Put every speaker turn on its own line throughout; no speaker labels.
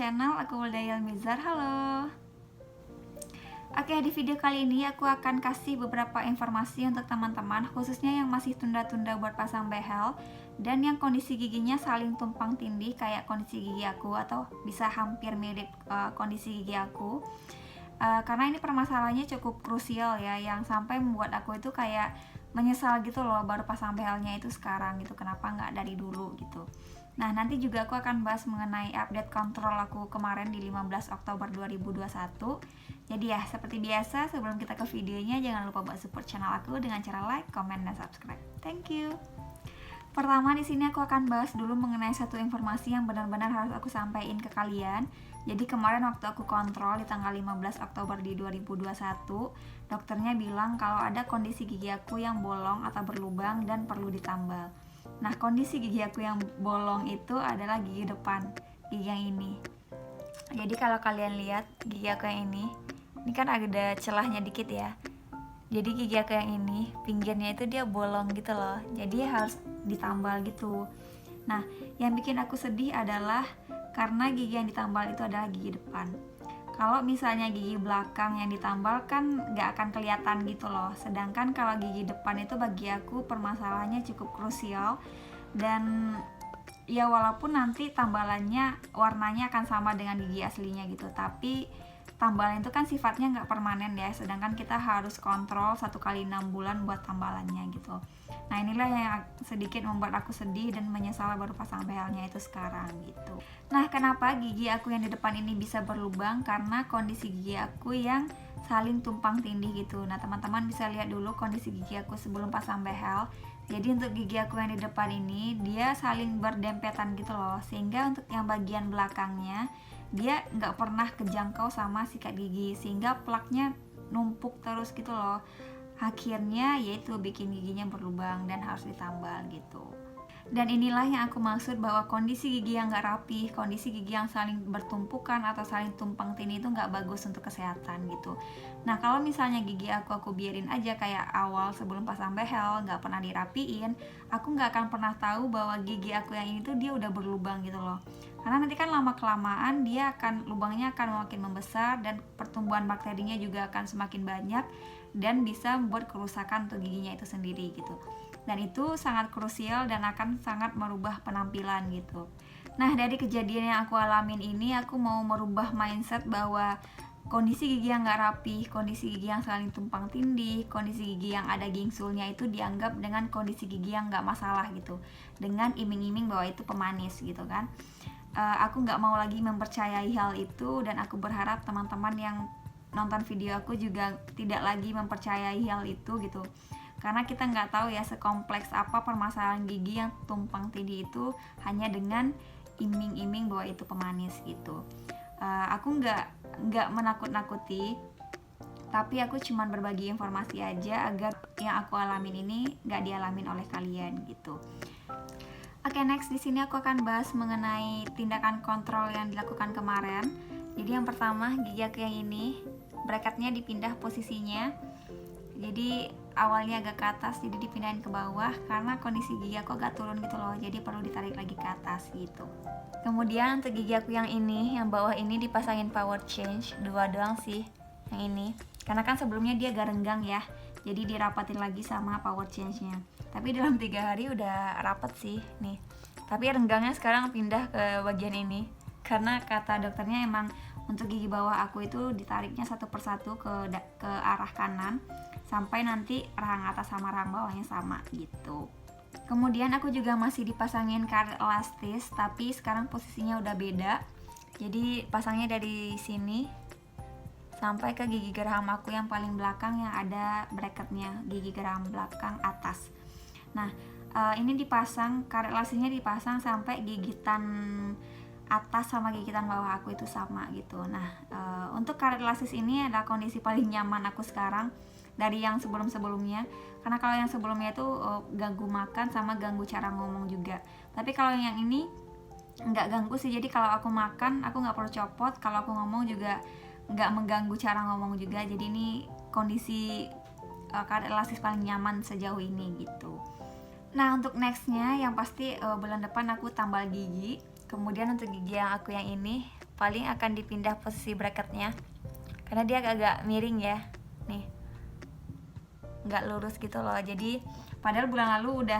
channel aku Wildayal Mizar. Halo. Oke, di video kali ini aku akan kasih beberapa informasi untuk teman-teman, khususnya yang masih tunda-tunda buat pasang behel dan yang kondisi giginya saling tumpang tindih kayak kondisi gigi aku atau bisa hampir mirip kondisi gigi aku. Karena ini permasalahannya cukup krusial ya, yang sampai membuat aku itu kayak menyesal gitu loh baru pasang behelnya itu sekarang gitu, kenapa nggak dari dulu gitu. Nah, nanti juga aku akan bahas mengenai update kontrol aku kemarin di 15 Oktober 2021. Jadi ya, seperti biasa sebelum kita ke videonya, jangan lupa buat support channel aku dengan cara like, comment, dan subscribe. Thank you. Pertama, di sini aku akan bahas dulu mengenai satu informasi yang benar-benar harus aku sampaikan ke kalian. Jadi kemarin waktu aku kontrol di tanggal 15 Oktober di 2021, dokternya bilang kalau ada kondisi gigi aku yang bolong atau berlubang dan perlu ditambal. Nah, kondisi gigi aku yang bolong itu adalah gigi depan, gigi yang ini. Jadi kalau kalian lihat gigi aku yang ini kan ada celahnya dikit ya. Jadi gigi aku yang ini, pinggirnya itu dia bolong gitu loh. Jadi harus ditambal gitu. Nah, yang bikin aku sedih adalah karena gigi yang ditambal itu adalah gigi depan. Kalau misalnya gigi belakang yang ditambal kan nggak akan kelihatan gitu loh. Sedangkan kalau gigi depan itu bagi aku permasalahannya cukup krusial. Dan ya walaupun nanti tambalannya warnanya akan sama dengan gigi aslinya gitu, tapi tambalan itu kan sifatnya nggak permanen ya, sedangkan kita harus kontrol 1 kali 6 bulan buat tambalannya gitu. Nah, inilah yang sedikit membuat aku sedih dan menyesal baru pasang behelnya itu sekarang gitu. Nah, kenapa gigi aku yang di depan ini bisa berlubang? Karena kondisi gigi aku yang saling tumpang tindih gitu. Nah, teman-teman bisa lihat dulu kondisi gigi aku sebelum pasang behel. Jadi untuk gigi aku yang di depan ini dia saling berdempetan gitu loh, sehingga untuk yang bagian belakangnya dia nggak pernah kejangkau sama sikat gigi, sehingga plaknya numpuk terus gitu loh. Akhirnya yaitu bikin giginya berlubang dan harus ditambal gitu. Dan inilah yang aku maksud bahwa kondisi gigi yang nggak rapih, kondisi gigi yang saling bertumpukan atau saling tumpang tindih itu nggak bagus untuk kesehatan gitu. Nah, kalau misalnya gigi aku biarin aja kayak awal sebelum pasang behel, nggak pernah dirapiin, aku nggak akan pernah tahu bahwa gigi aku yang ini tuh dia udah berlubang gitu loh. Karena nanti kan lama kelamaan lubangnya akan makin membesar dan pertumbuhan bakterinya juga akan semakin banyak dan bisa membuat kerusakan untuk giginya itu sendiri gitu. Dan itu sangat krusial dan akan sangat merubah penampilan gitu. Nah, dari kejadian yang aku alamin ini, aku mau merubah mindset bahwa kondisi gigi yang gak rapih, kondisi gigi yang saling tumpang tindih, kondisi gigi yang ada gingsulnya itu dianggap dengan kondisi gigi yang gak masalah gitu, dengan iming-iming bahwa itu pemanis gitu kan. Aku gak mau lagi mempercayai hal itu, dan aku berharap teman-teman yang nonton video aku juga tidak lagi mempercayai hal itu gitu. Karena kita nggak tahu ya sekompleks apa permasalahan gigi yang tumpang tindih itu hanya dengan iming-iming bahwa itu pemanis gitu. Aku nggak menakut-nakuti, tapi aku cuman berbagi informasi aja agar yang aku alamin ini nggak dialamin oleh kalian gitu. Oke, next di sini aku akan bahas mengenai tindakan kontrol yang dilakukan kemarin. Jadi yang pertama, gigi aku yang ini bracketnya dipindah posisinya. Jadi awalnya agak ke atas, jadi dipindahin ke bawah karena kondisi gigi aku agak turun gitu loh, jadi perlu ditarik lagi ke atas gitu. Kemudian untuk gigi aku yang ini, yang bawah ini dipasangin power change, 2 doang sih yang ini, karena kan sebelumnya dia agak renggang ya, jadi dirapatin lagi sama power change nya. Tapi dalam 3 hari udah rapet sih nih. Tapi renggangnya sekarang pindah ke bagian ini, karena kata dokternya emang untuk gigi bawah aku itu ditariknya satu persatu ke arah kanan sampai nanti rahang atas sama rahang bawahnya sama gitu. Kemudian aku juga masih dipasangin karet elastis, tapi sekarang posisinya udah beda. Jadi pasangnya dari sini sampai ke gigi geraham aku yang paling belakang yang ada bracketnya, gigi geraham belakang atas. Nah, ini dipasang, karet elastisnya dipasang sampai gigitan atas sama gigitan bawah aku itu sama gitu. Nah, untuk karet elastis ini adalah kondisi paling nyaman aku sekarang dari yang sebelum-sebelumnya. Karena kalau yang sebelumnya itu ganggu makan sama ganggu cara ngomong juga. Tapi kalau yang ini nggak ganggu sih. Jadi kalau aku makan aku nggak perlu copot, kalau aku ngomong juga nggak mengganggu cara ngomong juga. Jadi ini kondisi karet elastis paling nyaman sejauh ini gitu. Nah, untuk nextnya yang pasti bulan depan aku tambal gigi. Kemudian untuk gigi yang aku yang ini paling akan dipindah posisi bracketnya karena dia agak miring ya, nih nggak lurus gitu loh. Jadi padahal bulan lalu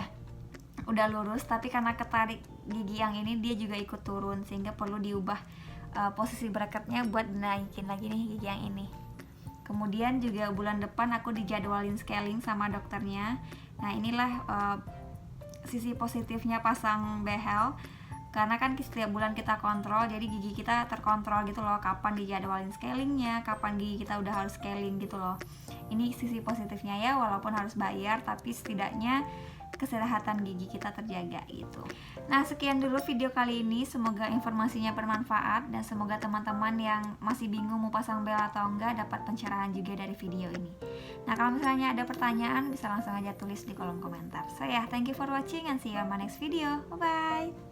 udah lurus, tapi karena ketarik gigi yang ini dia juga ikut turun, sehingga perlu diubah posisi bracketnya buat naikin lagi nih gigi yang ini. Kemudian juga bulan depan aku dijadwalin scaling sama dokternya. Nah inilah sisi positifnya pasang behel, karena kan setiap bulan kita kontrol, jadi gigi kita terkontrol gitu loh, kapan dijadwalin scalingnya, kapan gigi kita udah harus scaling gitu loh. Ini sisi positifnya ya, walaupun harus bayar, tapi setidaknya kesehatan gigi kita terjaga gitu. Nah sekian dulu video kali ini, semoga informasinya bermanfaat dan semoga teman-teman yang masih bingung mau pasang behel atau enggak dapat pencerahan juga dari video ini. Nah kalau misalnya ada pertanyaan bisa langsung aja tulis di kolom komentar. So ya, thank you for watching and see you on my next video. Bye bye.